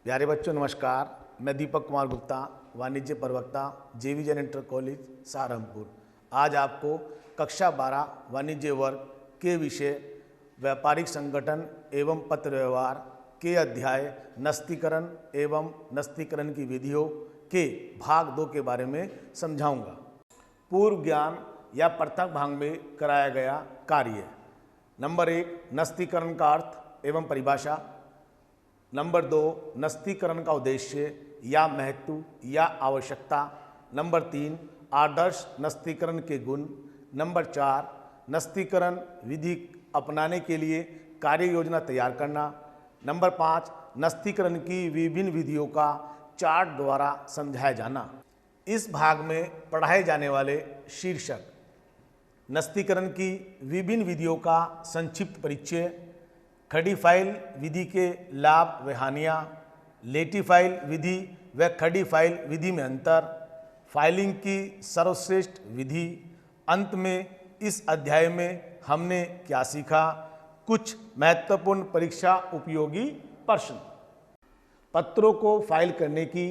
प्यारे बच्चों नमस्कार। मैं दीपक कुमार गुप्ता, वाणिज्य प्रवक्ता, जेवी जैन इंटर कॉलेज सहारनपुर। आज आपको कक्षा 12 वाणिज्य वर्ग के विषय व्यापारिक संगठन एवं पत्र व्यवहार के अध्याय नस्तीकरण एवं नस्तीकरण की विधियों के भाग 2 के बारे में समझाऊंगा। पूर्व ज्ञान या प्रथम भाग में कराया गया कार्य। नंबर 1 नस्तीकरण का अर्थ एवं परिभाषा। नंबर 2 नस्तीकरण का उद्देश्य या महत्व या आवश्यकता। नंबर 3 आदर्श नस्तीकरण के गुण। नंबर 4 नस्तीकरण विधि अपनाने के लिए कार्य योजना तैयार करना। नंबर 5 नस्तीकरण की विभिन्न विधियों का चार्ट द्वारा समझाया जाना। इस भाग में पढ़ाए जाने वाले शीर्षक: नस्तीकरण की विभिन्न विधियों का संक्षिप्त परिचय, खड़ी फाइल विधि के लाभ व हानियाँ, लेटी फाइल विधि व खड़ी फाइल विधि में अंतर, फाइलिंग की सर्वश्रेष्ठ विधि। अंत में इस अध्याय में हमने क्या सीखा, कुछ महत्वपूर्ण परीक्षा उपयोगी प्रश्न। पत्रों को फाइल करने की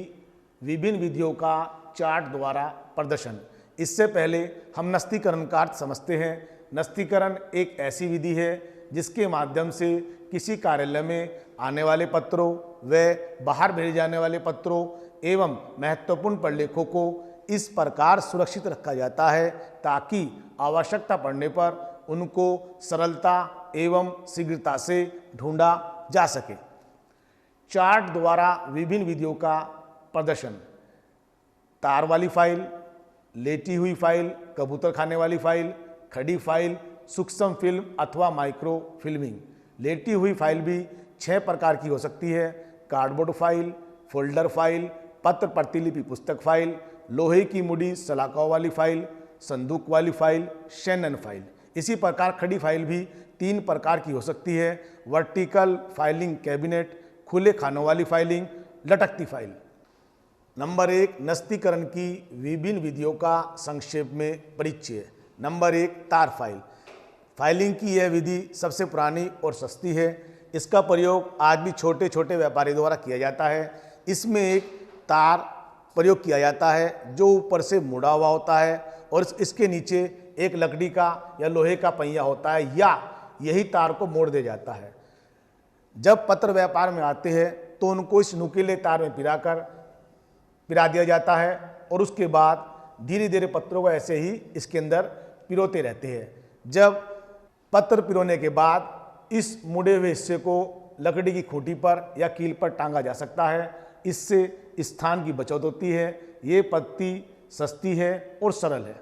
विभिन्न विधियों का चार्ट द्वारा प्रदर्शन। इससे पहले हम नस्तीकरण का अर्थ समझते हैं। नस्तीकरण एक ऐसी विधि है जिसके माध्यम से किसी कार्यालय में आने वाले पत्रों व बाहर भेजे जाने वाले पत्रों एवं महत्वपूर्ण प्रलेखों को इस प्रकार सुरक्षित रखा जाता है ताकि आवश्यकता पड़ने पर उनको सरलता एवं शीघ्रता से ढूंढा जा सके। चार्ट द्वारा विभिन्न विधियों का प्रदर्शन: तार वाली फाइल, लेटी हुई फाइल, कबूतर खाने वाली फाइल, खड़ी फाइल, सूक्ष्म फिल्म अथवा माइक्रो फिल्मिंग। लेटी हुई फाइल भी 6 प्रकार की हो सकती है: कार्डबोर्ड फाइल, फोल्डर फाइल, पत्र प्रतिलिपि पुस्तक फाइल, लोहे की मुड़ी सलाखों वाली फाइल, संदूक वाली फाइल, शैनन फाइल। इसी प्रकार खड़ी फाइल भी 3 प्रकार की हो सकती है: वर्टिकल फाइलिंग कैबिनेट, खुले खानों वाली फाइलिंग, लटकती फाइल। नंबर 1 नस्तीकरण की विभिन्न विधियों का संक्षेप में परिचय। नंबर 1 तार फाइल। फाइलिंग की यह विधि सबसे पुरानी और सस्ती है। इसका प्रयोग आज भी छोटे छोटे व्यापारी द्वारा किया जाता है। इसमें एक तार प्रयोग किया जाता है जो ऊपर से मुड़ा हुआ होता है और इसके नीचे एक लकड़ी का या लोहे का पहिया होता है या यही तार को मोड़ दिया जाता है। जब पत्र व्यापार में आते हैं तो उनको इस नुकीले तार में पिरा दिया जाता है और उसके बाद धीरे धीरे पत्रों को ऐसे ही इसके अंदर पिरोते रहते हैं। जब पत्र पिरोने के बाद इस मुड़े हुए हिस्से को लकड़ी की खूंटी पर या कील पर टांगा जा सकता है। इससे स्थान की बचत होती है। ये पद्धति सस्ती है और सरल है।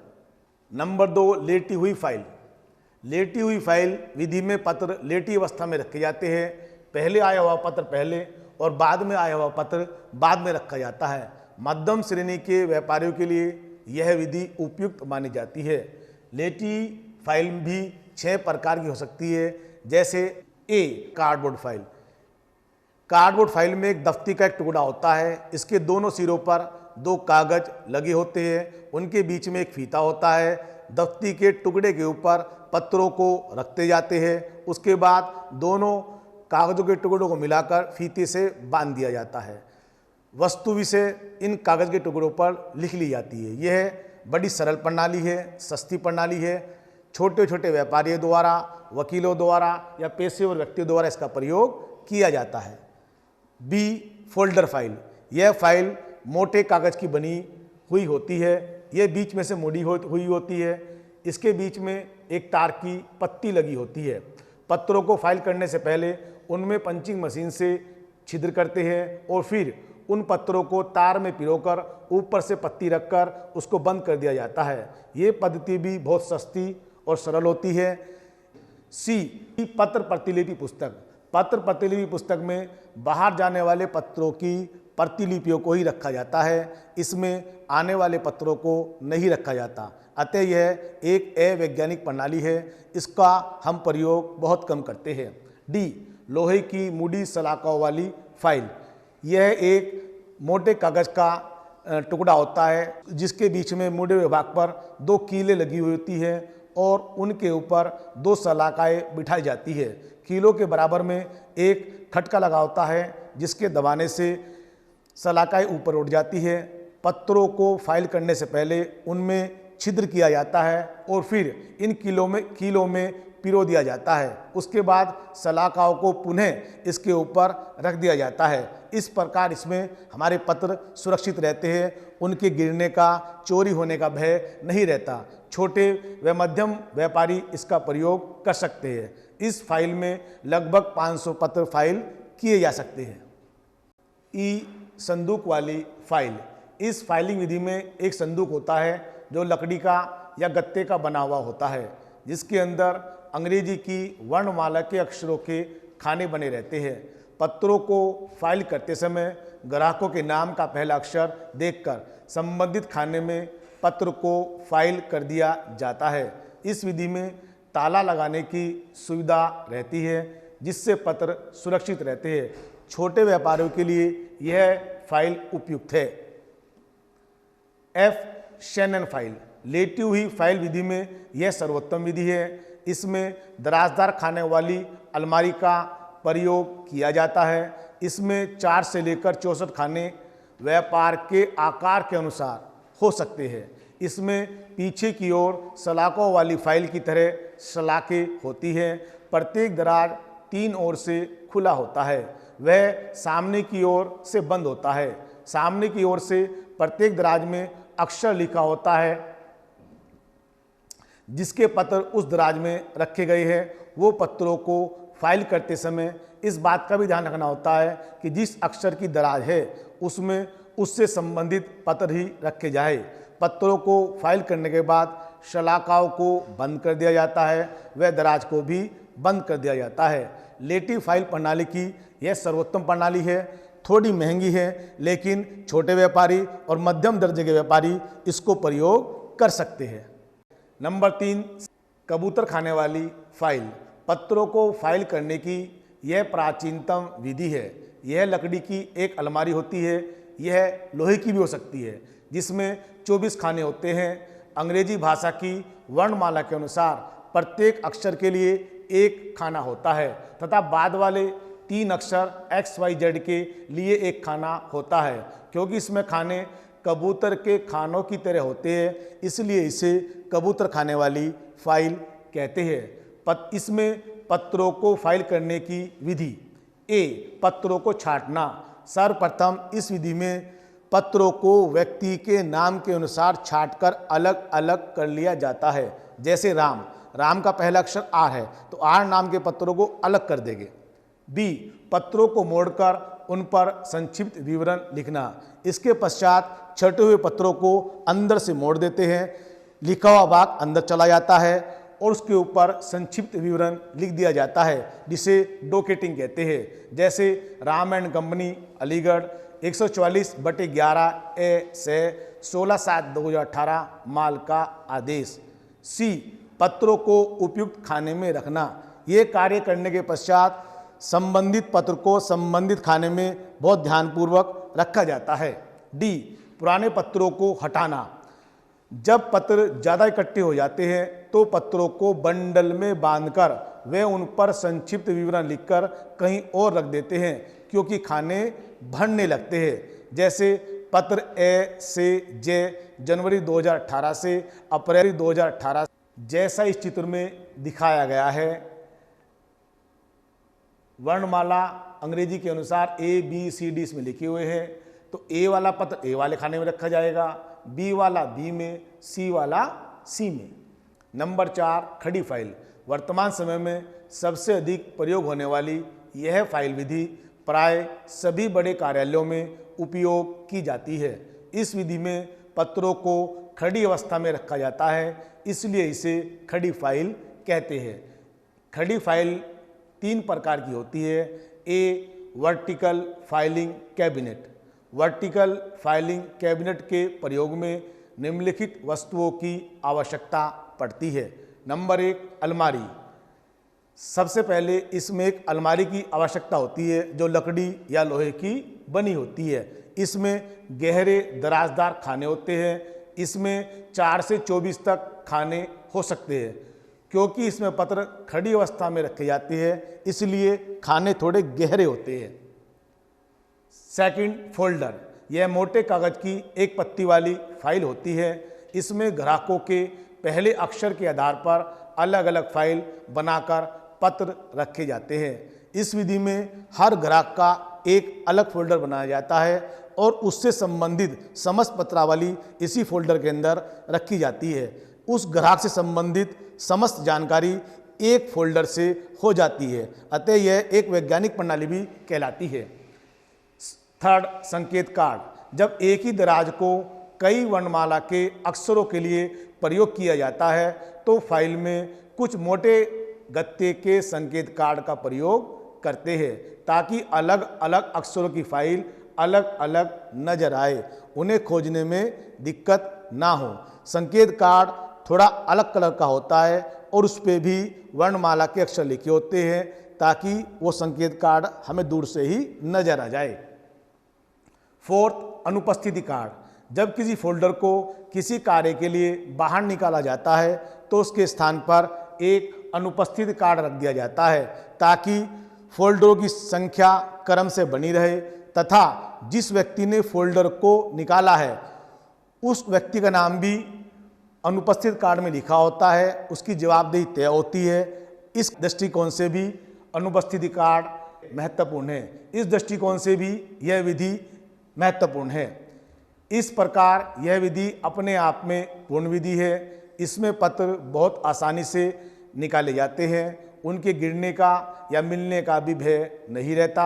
नंबर 2 लेटी हुई फाइल। लेटी हुई फाइल विधि में पत्र लेटी अवस्था में रखे जाते हैं। पहले आया हुआ पत्र पहले और बाद में आया हुआ पत्र बाद में रखा जाता है। मध्यम श्रेणी के व्यापारियों के लिए यह विधि उपयुक्त मानी जाती है। लेटी फाइल भी 6 प्रकार की हो सकती है, जैसे ए कार्डबोर्ड फाइल। कार्डबोर्ड फाइल में एक दफ्ती का एक टुकड़ा होता है। इसके दोनों सिरों पर 2 कागज लगे होते हैं। उनके बीच में एक फीता होता है। दफ्ती के टुकड़े के ऊपर पत्रों को रखते जाते हैं। उसके बाद दोनों कागजों के टुकड़ों को मिलाकर फीते से बांध दिया जाता है। वस्तु विषय इन कागज के टुकड़ों पर लिख ली जाती है। यह बड़ी सरल प्रणाली है, सस्ती प्रणाली है। छोटे छोटे व्यापारियों द्वारा, वकीलों द्वारा या पेशेवर व्यक्तियों द्वारा इसका प्रयोग किया जाता है। B folder file. यह फाइल मोटे कागज की बनी हुई होती है। यह बीच में से मुड़ी हुई होती है। इसके बीच में एक तार की पत्ती लगी होती है। पत्रों को फाइल करने से पहले उनमें पंचिंग मशीन से छिद्र करते हैं और फिर उन पत्रों को तार में पिरोकर ऊपर से पत्ती रखकर उसको बंद कर दिया जाता है। ये पद्धति भी बहुत सस्ती और सरल होती है। सी पत्र प्रतिलिपि पुस्तक। पत्र प्रतिलिपि पुस्तक में बाहर जाने वाले पत्रों की प्रतिलिपियों को ही रखा जाता है। इसमें आने वाले पत्रों को नहीं रखा जाता। अतः यह एक अवैज्ञानिक प्रणाली है। इसका हम प्रयोग बहुत कम करते हैं। डी लोहे की मुड़ी सलाखों वाली फाइल। यह एक मोटे कागज का टुकड़ा होता है जिसके बीच में मुड़े हुए भाग पर 2 कीलें लगी हुई होती है और उनके ऊपर 2 सलाखाएँ बिठाई जाती है। कीलों के बराबर में एक खटका लगा होता है जिसके दबाने से सलाखाएँ ऊपर उठ जाती है। पत्रों को फाइल करने से पहले उनमें छिद्र किया जाता है और फिर इन कीलों में पिरो दिया जाता है। उसके बाद सलाखाओं को पुनः इसके ऊपर रख दिया जाता है। इस प्रकार इसमें हमारे पत्र सुरक्षित रहते हैं, उनके गिरने का, चोरी होने का भय नहीं रहता। छोटे व मध्यम व्यापारी इसका प्रयोग कर सकते हैं। इस फाइल में लगभग 500 पत्र फाइल किए जा सकते हैं। ई संदूक वाली फाइल। इस फाइलिंग विधि में एक संदूक होता है जो लकड़ी का या गत्ते का बना हुआ होता है, जिसके अंदर अंग्रेजी की वर्णमाला के अक्षरों के खाने बने रहते हैं। पत्रों को फाइल करते समय ग्राहकों के नाम का पहला अक्षर देखकर संबंधित खाने में पत्र को फाइल कर दिया जाता है। इस विधि में ताला लगाने की सुविधा रहती है, जिससे पत्र सुरक्षित रहते हैं। छोटे व्यापारियों के लिए यह फाइल उपयुक्त है। F Shannon file. लेटी हुई फाइल विधि में यह सर्वोत्तम विधि है। इसमें दराजदार खाने वाली अलमारी का प्रयोग किया जाता है। इसमें 4 से लेकर 64 खाने व्यापार के आकार के अनुसार हो सकते हैं। इसमें पीछे की ओर सलाखों वाली फाइल की तरह सलाखें होती हैं। प्रत्येक दराज 3 ओर से खुला होता है, वह सामने की ओर से बंद होता है। सामने की ओर से प्रत्येक दराज में अक्षर लिखा होता है। जिसके पत्र उस दराज में रखे गए हैं, वो पत्रों को फाइल करते समय इस बात का भी ध्यान रखना होता है कि जिस अक्षर की दराज है उसमें उससे संबंधित पत्र ही रखे जाए। पत्रों को फाइल करने के बाद सलाखाओं को बंद कर दिया जाता है, वह दराज को भी बंद कर दिया जाता है। लेटी फाइल प्रणाली की यह सर्वोत्तम प्रणाली है। थोड़ी महंगी है, लेकिन छोटे व्यापारी और मध्यम दर्जे के व्यापारी इसको प्रयोग कर सकते हैं। नंबर 3, कबूतर खाने वाली फाइल। पत्रों को फाइल करने की यह प्राचीनतम विधि है। यह लकड़ी की एक अलमारी होती है, यह लोहे की भी हो सकती है, जिसमें 24 खाने होते हैं। अंग्रेजी भाषा की वर्णमाला के अनुसार प्रत्येक अक्षर के लिए एक खाना होता है तथा बाद वाले 3 अक्षर XYZ के लिए एक खाना होता है। क्योंकि इसमें खाने कबूतर के खानों की तरह होते हैं, इसलिए इसे कबूतर खाने वाली फाइल कहते हैं। इसमें पत्रों को फाइल करने की विधि। ए, पत्रों को छांटना। सर्वप्रथम इस विधि में पत्रों को व्यक्ति के नाम के अनुसार छांटकर अलग अलग कर लिया जाता है। जैसे राम का पहला अक्षर R है, तो R नाम के पत्रों को अलग कर देंगे। बी, पत्रों को मोड़कर उन पर संक्षिप्त विवरण लिखना। इसके पश्चात छटे हुए पत्रों को अंदर से मोड़ देते हैं, लिखा हुआ भाग अंदर चला जाता है और उसके ऊपर संक्षिप्त विवरण लिख दिया जाता है, जिसे डोकेटिंग कहते हैं। जैसे राम एंड कंपनी अलीगढ़ 144/11 ए से 16/7/2018 माल का आदेश। सी, पत्रों को उपयुक्त खाने में रखना। ये कार्य करने के पश्चात संबंधित पत्र को संबंधित खाने में बहुत ध्यानपूर्वक रखा जाता है। डी, पुराने पत्रों को हटाना। जब पत्र ज़्यादा इकट्ठे हो जाते हैं तो पत्रों को बंडल में बांधकर वे उन पर संक्षिप्त विवरण लिखकर कहीं और रख देते हैं, क्योंकि खाने भरने लगते हैं। जैसे पत्र ए से जे जनवरी 2018 से अप्रैल 2018, जैसा इस चित्र में दिखाया गया है। वर्णमाला अंग्रेजी के अनुसार ABCD इसमें लिखे हुए हैं, तो ए वाला पत्र ए वाले खाने में रखा जाएगा, बी वाला बी में, सी वाला सी में। नंबर 4, खड़ी फाइल। वर्तमान समय में सबसे अधिक प्रयोग होने वाली यह फाइल विधि प्राय सभी बड़े कार्यालयों में उपयोग की जाती है। इस विधि में पत्रों को खड़ी अवस्था में रखा जाता है, इसलिए इसे खड़ी फाइल कहते हैं। खड़ी फाइल 3 प्रकार की होती है। A, vertical filing cabinet. Vertical filing cabinet के प्रयोग में निम्नलिखित वस्तुओं की आवश्यकता पड़ती है। नंबर 1, अलमारी। सबसे पहले इसमें एक अलमारी की आवश्यकता होती है जो लकड़ी या लोहे की बनी होती है। इसमें गहरे दराजदार खाने होते हैं। इसमें 4 से 24 तक खाने हो सकते हैं। क्योंकि इसमें पत्र खड़ी अवस्था में रखे जाते हैं, इसलिए खाने थोड़े गहरे होते हैं। Second, folder. यह मोटे कागज की एक पत्ती वाली फाइल होती है। इसमें ग्राहकों के पहले अक्षर के आधार पर अलग अलग फाइल बनाकर पत्र रखे जाते हैं। इस विधि में हर ग्राहक का एक अलग फोल्डर बनाया जाता है और उससे संबंधित समस्त पत्रावली इसी फोल्डर के अंदर रखी जाती है। उस ग्राहक से संबंधित समस्त जानकारी एक फोल्डर से हो जाती है, अतः यह एक वैज्ञानिक प्रणाली भी कहलाती है। थर्ड, संकेत कार्ड। जब एक ही दराज को कई वर्णमाला के अक्षरों के लिए प्रयोग किया जाता है तो फाइल में कुछ मोटे गत्ते के संकेत कार्ड का प्रयोग करते हैं ताकि अलग अलग अक्षरों की फाइल अलग अलग नजर आए, उन्हें खोजने में दिक्कत ना हो। संकेत कार्ड थोड़ा अलग कलर का होता है और उस पर भी वर्णमाला के अक्षर लिखे होते हैं ताकि वो संकेत कार्ड हमें दूर से ही नजर आ जाए। फोर्थ, अनुपस्थिति कार्ड। जब किसी फोल्डर को किसी कार्य के लिए बाहर निकाला जाता है तो उसके स्थान पर एक अनुपस्थिति कार्ड रख दिया जाता है ताकि फोल्डरों की संख्या क्रम से बनी रहे तथा जिस व्यक्ति ने फोल्डर को निकाला है उस व्यक्ति का नाम भी अनुपस्थित कार्ड में लिखा होता है, उसकी जवाबदेही तय होती है। इस दृष्टिकोण से भी अनुपस्थिति कार्ड महत्वपूर्ण है। इस दृष्टिकोण से भी यह विधि महत्वपूर्ण है। इस प्रकार यह विधि अपने आप में पूर्ण विधि है। इसमें पत्र बहुत आसानी से निकाले जाते हैं, उनके गिरने का या मिलने का भी भय नहीं रहता।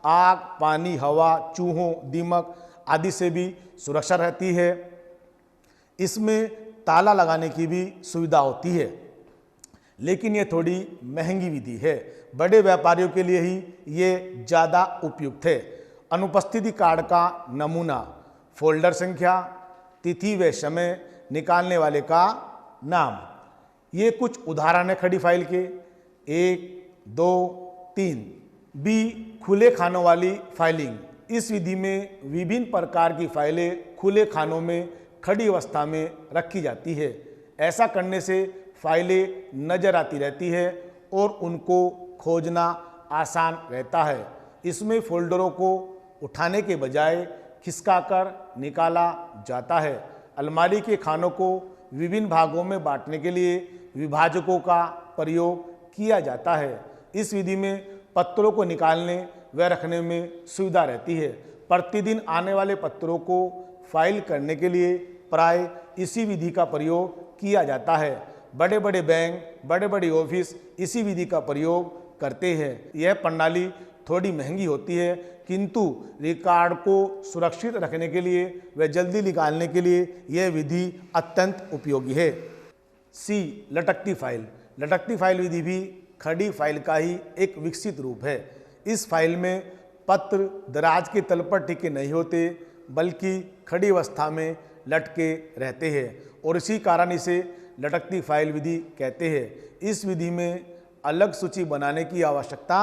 आग, पानी, हवा, चूहों, दीमक आदि से भी सुरक्षा रहती है। इसमें ताला लगाने की भी सुविधा होती है, लेकिन यह थोड़ी महंगी विधि है। बड़े व्यापारियों के लिए ही ये ज़्यादा उपयुक्त है। अनुपस्थिति कार्ड का नमूना, फोल्डर संख्या, तिथि व समय, निकालने वाले का नाम। ये कुछ उदाहरण है खड़ी फाइल के। 1, 2, 3। बी, खुले खानों वाली फाइलिंग। इस विधि में विभिन्न प्रकार की फाइलें खुले खानों में खड़ी अवस्था में रखी जाती है। ऐसा करने से फाइलें नजर आती रहती है और उनको खोजना आसान रहता है। इसमें फोल्डरों को उठाने के बजाय खिसकाकर निकाला जाता है। अलमारी के खानों को विभिन्न भागों में बांटने के लिए विभाजकों का प्रयोग किया जाता है। इस विधि में पत्रों को निकालने व रखने में सुविधा रहती है। प्रतिदिन आने वाले पत्रों को फाइल करने के लिए प्राय इसी विधि का प्रयोग किया जाता है। बड़े बड़े बैंक, बड़े बड़े ऑफिस इसी विधि का प्रयोग करते हैं। यह प्रणाली थोड़ी महंगी होती है, किंतु रिकॉर्ड को सुरक्षित रखने के लिए व जल्दी निकालने के लिए यह विधि अत्यंत उपयोगी है। सी, लटकती फाइल। लटकती फाइल विधि भी खड़ी फाइल का ही एक विकसित रूप है। इस फाइल में पत्र दराज के तल पर टिके नहीं होते, बल्कि खड़ी अवस्था में लटके रहते हैं और इसी कारण इसे लटकती फाइल विधि कहते हैं। इस विधि में अलग सूची बनाने की आवश्यकता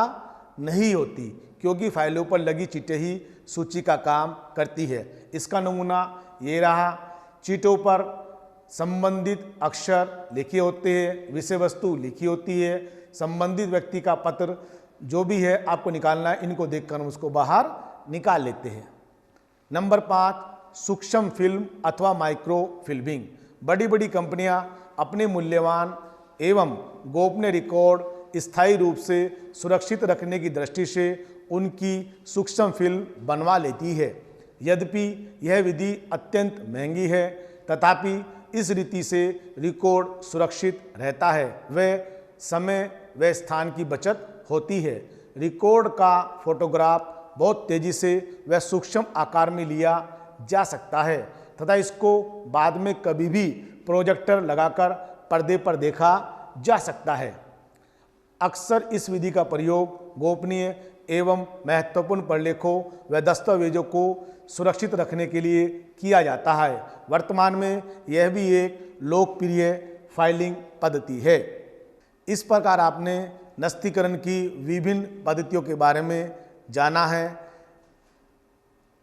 नहीं होती, क्योंकि फाइलों पर लगी चीटें ही सूची का काम करती है। इसका नमूना ये रहा। चीटों पर संबंधित अक्षर लिखे होते हैं, विषय वस्तु लिखी होती है, संबंधित व्यक्ति का पत्र जो भी है आपको निकालना है, इनको देखकर हम उसको बाहर निकाल लेते हैं। नंबर 5, सूक्ष्म फिल्म अथवा माइक्रो फिल्मिंग। बड़ी बड़ी कंपनियां अपने मूल्यवान एवं गोपनीय रिकॉर्ड स्थायी रूप से सुरक्षित रखने की दृष्टि से उनकी सूक्ष्म फिल्म बनवा लेती है। यद्यपि यह विधि अत्यंत महंगी है, तथापि इस रीति से रिकॉर्ड सुरक्षित रहता है व समय व स्थान की बचत होती है। रिकॉर्ड का फोटोग्राफ बहुत तेजी से व सूक्ष्म आकार में लिया जा सकता है तथा इसको बाद में कभी भी प्रोजेक्टर लगाकर पर्दे पर देखा जा सकता है। अक्सर इस विधि का प्रयोग गोपनीय एवं महत्वपूर्ण प्रलेखों व दस्तावेजों को सुरक्षित रखने के लिए किया जाता है। वर्तमान में यह भी एक लोकप्रिय फाइलिंग पद्धति है। इस प्रकार आपने नस्तीकरण की विभिन्न पद्धतियों के बारे में जाना है।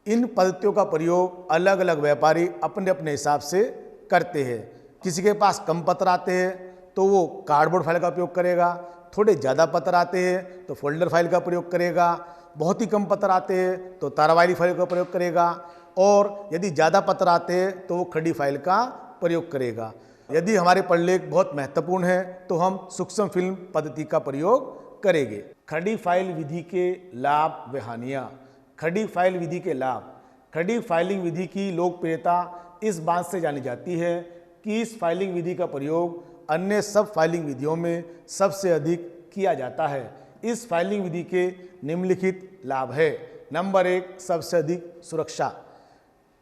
इन पद्धतियों का प्रयोग अलग अलग व्यापारी अपने अपने हिसाब से करते हैं। किसी के पास कम पत्र आते हैं तो वो कार्डबोर्ड फाइल का उपयोग करेगा, थोड़े ज़्यादा पत्र आते हैं तो फोल्डर फाइल का प्रयोग करेगा, बहुत ही कम पत्र आते हैं तो तारावाली फाइल का प्रयोग करेगा, और यदि ज़्यादा पत्र आते हैं तो वो खड़ी फाइल का प्रयोग करेगा। यदि हमारे प्रलेख बहुत महत्वपूर्ण है तो हम सूक्ष्म फिल्म पद्धति का प्रयोग करेंगे। खड़ी फाइल विधि के लाभ व हानियाँ। खड़ी फाइल विधि के लाभ। खड़ी फाइलिंग विधि की लोकप्रियता इस बात से जानी जाती है कि इस फाइलिंग विधि का प्रयोग अन्य सब फाइलिंग विधियों में सबसे अधिक किया जाता है। इस फाइलिंग विधि के निम्नलिखित लाभ है। नंबर 1, सबसे अधिक सुरक्षा।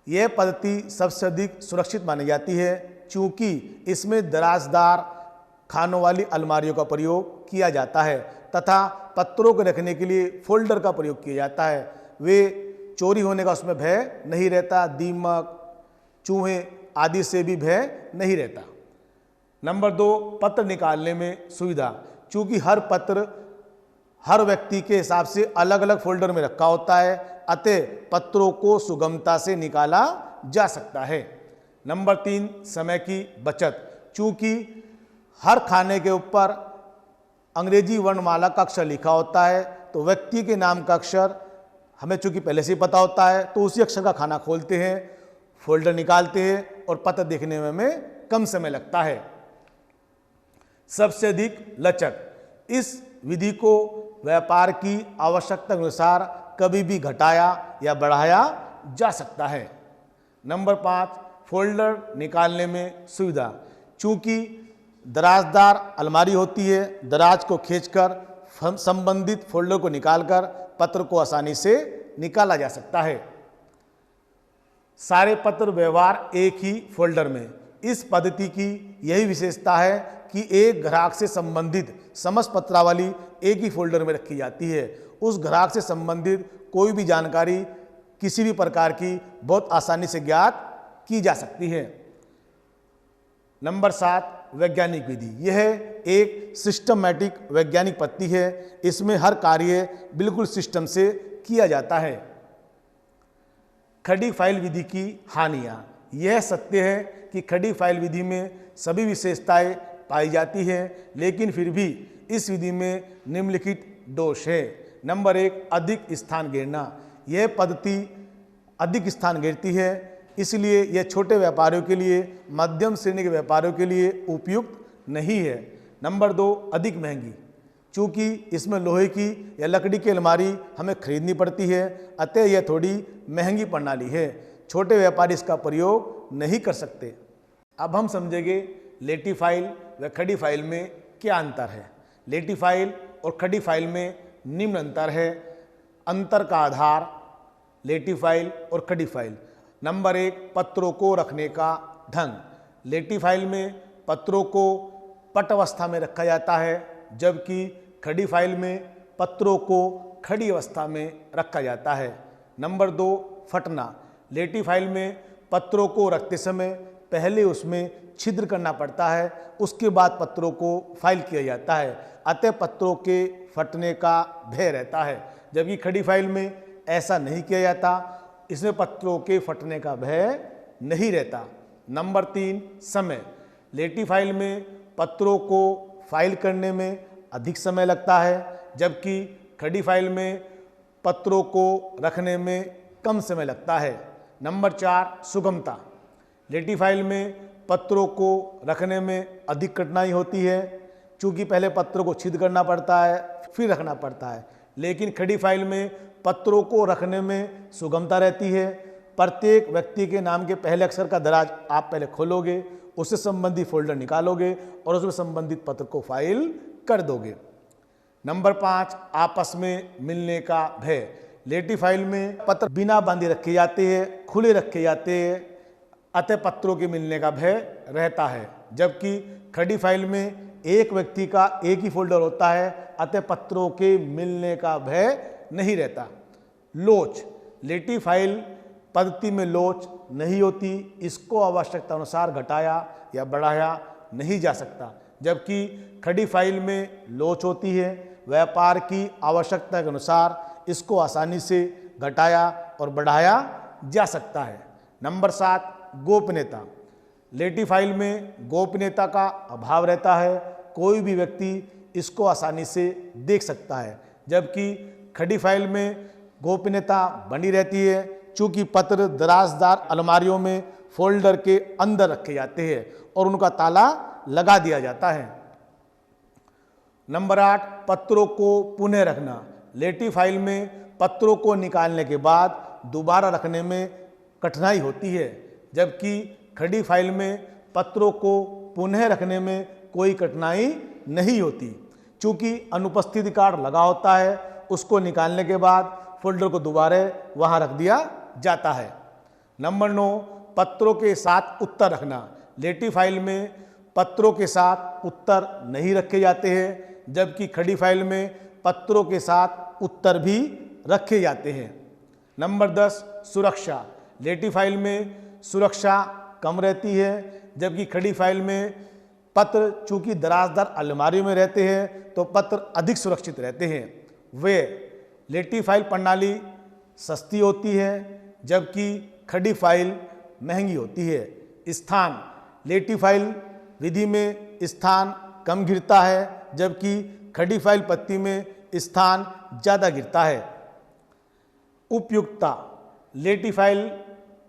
यह पद्धति सबसे अधिक सुरक्षित मानी जाती है क्योंकि इसमें दराजदार खानों वाली अलमारियों का प्रयोग किया जाता है तथा पत्रों को रखने के लिए फोल्डर का प्रयोग किया जाता है। वे चोरी होने का उसमें भय नहीं रहता, दीमक, चूहे आदि से भी भय नहीं रहता। नंबर 2, पत्र निकालने में सुविधा। चूँकि हर पत्र हर व्यक्ति के हिसाब से अलग अलग फोल्डर में रखा होता है, अतः पत्रों को सुगमता से निकाला जा सकता है। नंबर 3, समय की बचत। चूँकि हर खाने के ऊपर अंग्रेजी वर्णमाला का अक्षर लिखा होता है तो व्यक्ति के नाम का अक्षर हमें चूँकि पहले से ही पता होता है तो उसी अक्षर का खाना खोलते हैं, फोल्डर निकालते हैं और पत्र देखने में हमें कम समय लगता है। सबसे अधिक लचक। इस विधि को व्यापार की आवश्यकता के अनुसार कभी भी घटाया या बढ़ाया जा सकता है। नंबर 5, फोल्डर निकालने में सुविधा। चूँकि दराजदार अलमारी होती है, दराज को खींचकर संबंधित फोल्डर को निकालकर पत्र को आसानी से निकाला जा सकता है। सारे पत्र व्यवहार एक ही फोल्डर में। इस पद्धति की यही विशेषता है कि एक ग्राहक से संबंधित समस्त पत्रावली एक ही फोल्डर में रखी जाती है। उस ग्राहक से संबंधित कोई भी जानकारी किसी भी प्रकार की बहुत आसानी से ज्ञात की जा सकती है। नंबर 7, वैज्ञानिक विधि। यह एक सिस्टमैटिक वैज्ञानिक पद्धति है। इसमें हर कार्य बिल्कुल सिस्टम से किया जाता है। खड़ी फाइल विधि की हानियाँ। यह सत्य है कि खड़ी फाइल विधि में सभी विशेषताएं पाई जाती हैं, लेकिन फिर भी इस विधि में निम्नलिखित दोष है। नंबर 1, अधिक स्थान घेरना। यह पद्धति अधिक स्थान घेरती है, इसलिए यह छोटे व्यापारियों के लिए, मध्यम श्रेणी के व्यापारियों के लिए उपयुक्त नहीं है। नंबर 2, अधिक महंगी। चूँकि इसमें लोहे की या लकड़ी की अलमारी हमें खरीदनी पड़ती है, अतः यह थोड़ी महंगी प्रणाली है। छोटे व्यापारी इसका प्रयोग नहीं कर सकते। अब हम समझेंगे लेटी फाइल व खड़ी फाइल में क्या अंतर है। लेटी फाइल और खड़ी फाइल में निम्न अंतर है। अंतर का आधार लेटी फाइल और खड़ी फाइल। नंबर 1, पत्रों को रखने का ढंग। लेटी फाइल में पत्रों को पट अवस्था में रखा जाता है, जबकि खड़ी फाइल में पत्रों को खड़ी अवस्था में रखा जाता है। नंबर 2, फटना। लेटी फाइल में पत्रों को रखते समय पहले उसमें छिद्र करना पड़ता है, उसके बाद पत्रों को फाइल किया जाता है, अतः पत्रों के फटने का भय रहता है। जबकि खड़ी फाइल में ऐसा नहीं किया जाता, इसमें पत्रों के फटने का भय नहीं रहता। नंबर 3, समय। लेटी फाइल में पत्रों को फाइल करने में अधिक समय लगता है, जबकि खड़ी फाइल में पत्रों को रखने में कम समय लगता है। नंबर 4, सुगमता। लेटी फाइल में पत्रों को रखने में अधिक कठिनाई होती है, क्योंकि पहले पत्रों को छिद करना पड़ता है, फिर रखना पड़ता है। लेकिन खड़ी फाइल में पत्रों को रखने में सुगमता रहती है। प्रत्येक व्यक्ति के नाम के पहले अक्षर का दराज आप पहले खोलोगे, उससे संबंधित फोल्डर निकालोगे और उसमें संबंधित पत्र को फाइल कर दोगे। नंबर 5, आपस में मिलने का भय। लेटी फाइल में पत्र बिना बांधे रखे जाते हैं, खुले रखे जाते हैं, अतः पत्रों के मिलने का भय रहता है। जबकि खड़ी फाइल में एक व्यक्ति का एक ही फोल्डर होता है, अतः पत्रों के मिलने का भय नहीं रहता। लोच। लेटी फाइल पद्धति में लोच नहीं होती, इसको आवश्यकता अनुसार घटाया या बढ़ाया नहीं जा सकता। जबकि खड़ी फाइल में लोच होती है, व्यापार की आवश्यकता के अनुसार इसको आसानी से घटाया और बढ़ाया जा सकता है। नंबर 7, गोपनीयता। लेटी फाइल में गोपनीयता का अभाव रहता है, कोई भी व्यक्ति इसको आसानी से देख सकता है। जबकि खड़ी फाइल में गोपनीयता बनी रहती है, चूँकि पत्र दराजदार अलमारियों में फोल्डर के अंदर रखे जाते हैं और उनका ताला लगा दिया जाता है। नंबर 8, पत्रों को पुनः रखना। लेटी फाइल में पत्रों को निकालने के बाद दोबारा रखने में कठिनाई होती है, जबकि खड़ी फाइल में पत्रों को पुनः रखने में कोई कठिनाई नहीं होती। चूँकि अनुपस्थिति कार्ड लगा होता है, उसको निकालने के बाद फोल्डर को दोबारा वहाँ रख दिया जाता है। नंबर 9, पत्रों के साथ उत्तर रखना। लेटी फाइल में पत्रों के साथ उत्तर नहीं रखे जाते हैं, जबकि खड़ी फाइल में पत्रों के साथ उत्तर भी रखे जाते हैं। नंबर 10, सुरक्षा। लेटी फाइल में सुरक्षा कम रहती है, जबकि खड़ी फाइल में पत्र चूँकि दराजदार अलमारी में रहते हैं तो पत्र अधिक सुरक्षित रहते हैं। वे लेटी फाइल प्रणाली सस्ती होती है, जबकि खड़ी फाइल महंगी होती है। स्थान। लेटी फाइल विधि में स्थान कम गिरता है, जबकि खड़ी फाइल पत्ती में स्थान ज़्यादा गिरता है। उपयुक्तता। लेटी फाइल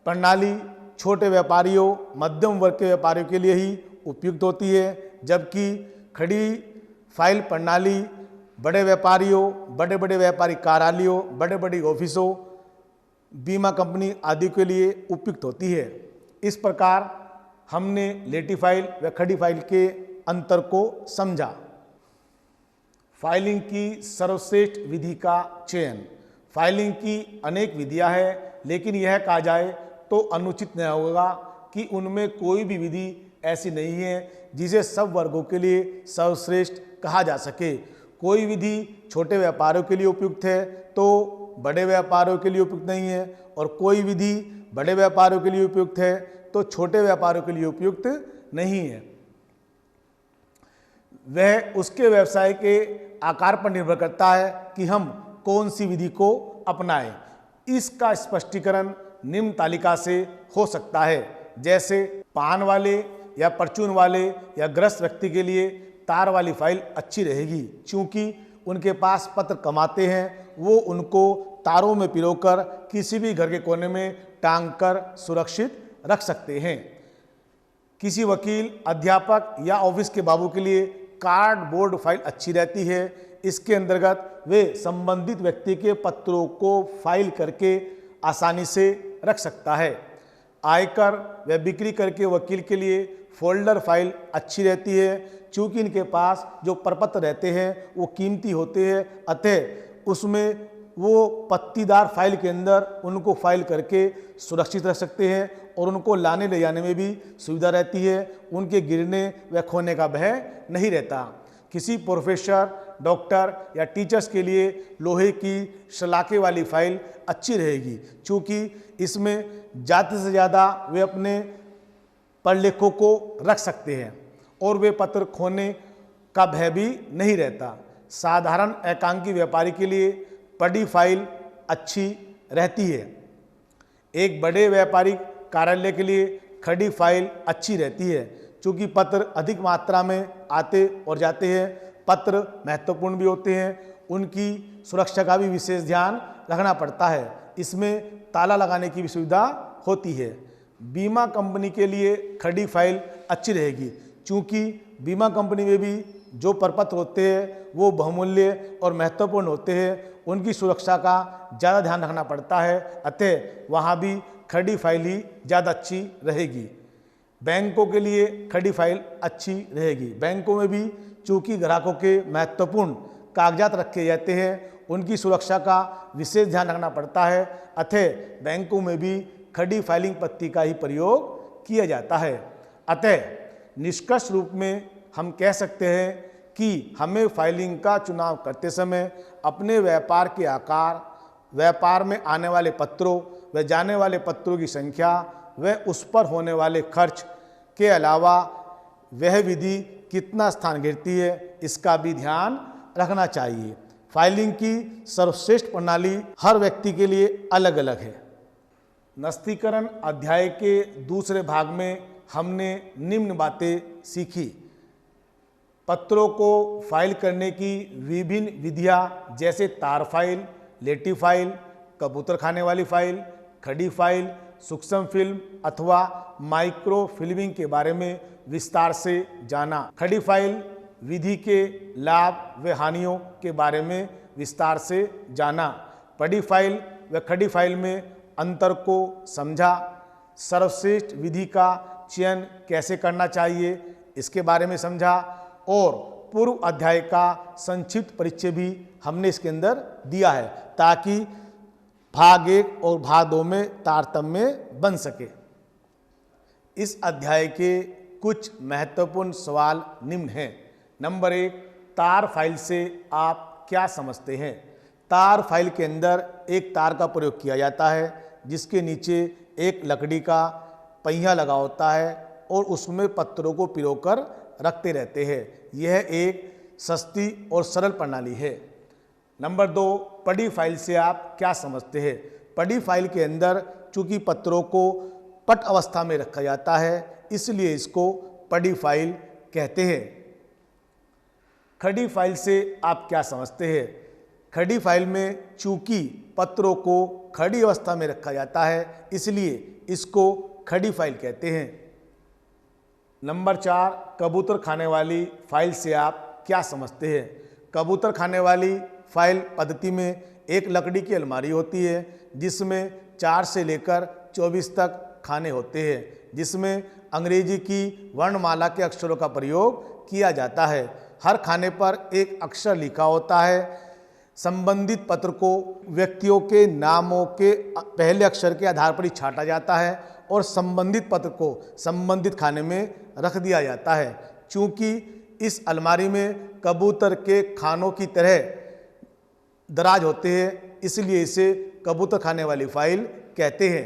प्रणाली छोटे व्यापारियों, मध्यम वर्ग के व्यापारियों के लिए ही उपयुक्त होती है, जबकि खड़ी फाइल प्रणाली बड़े व्यापारियों, बड़े बड़े व्यापारिक कार्यालयों, बड़े बड़े ऑफिसों, बीमा कंपनी आदि के लिए उपयुक्त होती है। इस प्रकार हमने लेटी फाइल व खड़ी फाइल के अंतर को समझा। फाइलिंग की सर्वश्रेष्ठ विधि का चयन। फाइलिंग की अनेक विधियां हैं, लेकिन यह कहा जाए तो अनुचित नहीं होगा कि उनमें कोई भी विधि ऐसी नहीं है जिसे सब वर्गों के लिए सर्वश्रेष्ठ कहा जा सके। कोई विधि छोटे व्यापारियों के लिए उपयुक्त है तो बड़े व्यापारियों के लिए उपयुक्त नहीं है, और कोई विधि बड़े व्यापारियों के लिए उपयुक्त है तो छोटे व्यापारियों के लिए उपयुक्त नहीं है। वह उसके व्यवसाय के आकार पर निर्भर करता है कि हम कौन सी विधि को अपनाएं। इसका स्पष्टीकरण निम्न तालिका से हो सकता है, जैसे पान वाले या परचून वाले या ग्रस्त व्यक्ति के लिए तार वाली फाइल अच्छी रहेगी, क्योंकि उनके पास पत्र कम आते हैं, वो उनको तारों में पिरोकर किसी भी घर के कोने में टांग कर सुरक्षित रख सकते हैं। किसी वकील, अध्यापक या ऑफिस के बाबू के लिए कार्डबोर्ड फाइल अच्छी रहती है। इसके अंतर्गत वे संबंधित व्यक्ति के पत्रों को फाइल करके आसानी से रख सकता है। आयकर व बिक्री कर के वकील के लिए फोल्डर फाइल अच्छी रहती है, चूँकि इनके पास जो प्रपत्र रहते हैं वो कीमती होते हैं, अतः उसमें वो पत्तीदार फाइल के अंदर उनको फाइल करके सुरक्षित रख सकते हैं और उनको लाने ले जाने में भी सुविधा रहती है। उनके गिरने व खोने का भय नहीं रहता। किसी प्रोफेसर, डॉक्टर या टीचर्स के लिए लोहे की सलाखे वाली फाइल अच्छी रहेगी, क्योंकि इसमें ज़्यादा से ज़्यादा वे अपने प्रलेखों को रख सकते हैं और वे पत्र खोने का भय भी नहीं रहता। साधारण एकांकी व्यापारी के लिए बड़ी फाइल अच्छी रहती है। एक बड़े व्यापारिक कार्यालय के लिए खड़ी फाइल अच्छी रहती है, क्योंकि पत्र अधिक मात्रा में आते और जाते हैं। पत्र महत्वपूर्ण भी होते हैं, उनकी सुरक्षा का भी विशेष ध्यान रखना पड़ता है। इसमें ताला लगाने की भी सुविधा होती है। बीमा कंपनी के लिए खड़ी फाइल अच्छी रहेगी, क्योंकि बीमा कंपनी में भी जो प्रपत्र होते हैं वो बहुमूल्य और महत्वपूर्ण होते हैं, उनकी सुरक्षा का ज़्यादा ध्यान रखना पड़ता है, अतः वहाँ भी खड़ी फाइल ही ज़्यादा अच्छी रहेगी। बैंकों के लिए खड़ी फाइल अच्छी रहेगी। बैंकों में भी चूँकि ग्राहकों के महत्वपूर्ण कागजात रखे जाते हैं, उनकी सुरक्षा का विशेष ध्यान रखना पड़ता है, अतः बैंकों में भी खड़ी फाइलिंग पत्ती का ही प्रयोग किया जाता है। अतः निष्कर्ष रूप में हम कह सकते हैं कि हमें फाइलिंग का चुनाव करते समय अपने व्यापार के आकार, व्यापार में आने वाले पत्रों व जाने वाले पत्रों की संख्या व उस पर होने वाले खर्च के अलावा वह विधि कितना स्थान घेरती है, इसका भी ध्यान रखना चाहिए। फाइलिंग की सर्वश्रेष्ठ प्रणाली हर व्यक्ति के लिए अलग अलग है। नस्तीकरण अध्याय के दूसरे भाग में हमने निम्न बातें सीखी। पत्रों को फाइल करने की विभिन्न विधियां, जैसे तार फाइल, लेटी फाइल, कबूतर खाने वाली फाइल, खड़ी फाइल, सूक्ष्म फिल्म अथवा माइक्रो फिल्मिंग के बारे में विस्तार से जाना। खड़ी फाइल विधि के लाभ व हानियों के बारे में विस्तार से जाना। पड़ी फाइल व खड़ी फाइल में अंतर को समझा। सर्वश्रेष्ठ विधि का चयन कैसे करना चाहिए इसके बारे में समझा। और पूर्व अध्याय का संक्षिप्त परिचय भी हमने इसके अंदर दिया है ताकि भाग 1 और भाग 2 में तारतम्य बन सके। इस अध्याय के कुछ महत्वपूर्ण सवाल निम्न हैं। नंबर 1, तार फाइल से आप क्या समझते हैं? तार फाइल के अंदर एक तार का प्रयोग किया जाता है जिसके नीचे एक लकड़ी का पहिया लगा होता है और उसमें पत्थरों को पिरोकर रखते रहते हैं। यह एक सस्ती और सरल प्रणाली है। नंबर 2, पड़ी फाइल से आप क्या समझते हैं? पड़ी फाइल के अंदर चूंकि पत्रों को पट अवस्था में रखा जाता है इसलिए इसको पड़ी फाइल कहते हैं। खड़ी फाइल से आप क्या समझते हैं? खड़ी फाइल में चूंकि पत्रों को खड़ी अवस्था में रखा जाता है इसलिए इसको खड़ी फाइल कहते हैं। नंबर 4, कबूतर खाने वाली फाइल से आप क्या समझते हैं? कबूतर खाने वाली फाइल पद्धति में एक लकड़ी की अलमारी होती है जिसमें 4 से लेकर 24 तक खाने होते हैं, जिसमें अंग्रेजी की वर्णमाला के अक्षरों का प्रयोग किया जाता है। हर खाने पर एक अक्षर लिखा होता है। संबंधित पत्र को व्यक्तियों के नामों के पहले अक्षर के आधार पर ही छांटा जाता है और संबंधित पत्र को संबंधित खाने में रख दिया जाता है। चूंकि इस अलमारी में कबूतर के खानों की तरह दराज होते हैं इसलिए इसे कबूतर खाने वाली फाइल कहते हैं।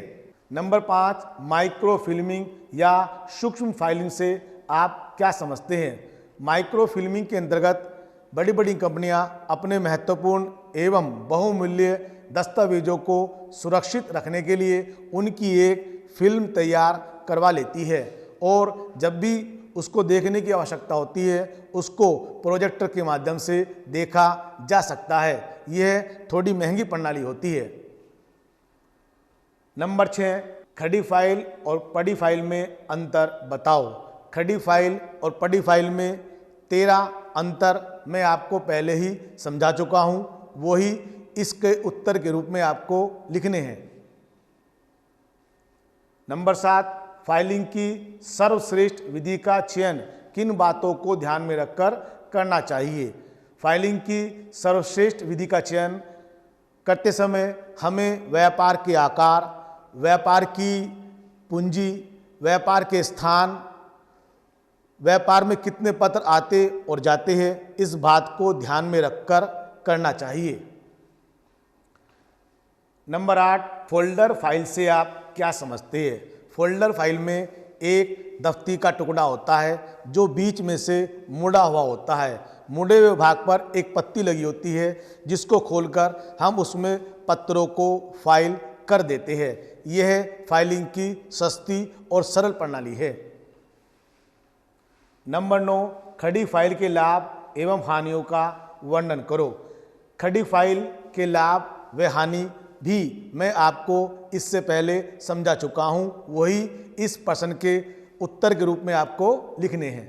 नंबर 5, माइक्रो फिल्मिंग या सूक्ष्म फाइलिंग से आप क्या समझते हैं? माइक्रो फिल्मिंग के अंतर्गत बड़ी बड़ी कंपनियां अपने महत्वपूर्ण एवं बहुमूल्य दस्तावेजों को सुरक्षित रखने के लिए उनकी एक फिल्म तैयार करवा लेती है और जब भी उसको देखने की आवश्यकता होती है उसको प्रोजेक्टर के माध्यम से देखा जा सकता है। यह थोड़ी महंगी प्रणाली होती है। नंबर 6, खड़ी फाइल और पड़ी फाइल में अंतर बताओ। खड़ी फाइल और पड़ी फाइल में 13 अंतर मैं आपको पहले ही समझा चुका हूं, वही इसके उत्तर के रूप में आपको लिखने हैं। नंबर 7, फाइलिंग की सर्वश्रेष्ठ विधि का चयन किन बातों को ध्यान में रखकर करना चाहिए? फाइलिंग की सर्वश्रेष्ठ विधि का चयन करते समय हमें व्यापार के आकार, व्यापार की पूंजी, व्यापार के स्थान, व्यापार में कितने पत्र आते और जाते हैं इस बात को ध्यान में रखकर करना चाहिए। नंबर 8, फोल्डर फाइल से आप क्या समझते हैं? फोल्डर फाइल में एक दफ्ती का टुकड़ा होता है जो बीच में से मुड़ा हुआ होता है। मुड़े हुए भाग पर एक पत्ती लगी होती है जिसको खोलकर हम उसमें पत्रों को फाइल कर देते हैं। यह फाइलिंग की सस्ती और सरल प्रणाली है। नंबर 9, खड़ी फाइल के लाभ एवं हानियों का वर्णन करो। खड़ी फाइल के लाभ व हानि भी मैं आपको इससे पहले समझा चुका हूं, वही इस प्रश्न के उत्तर के रूप में आपको लिखने हैं।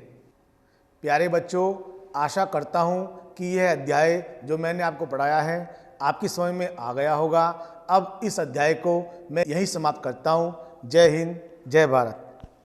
प्यारे बच्चों, आशा करता हूं कि यह अध्याय जो मैंने आपको पढ़ाया है आपकी समझ में आ गया होगा। अब इस अध्याय को मैं यहीं समाप्त करता हूं। जय हिंद, जय भारत।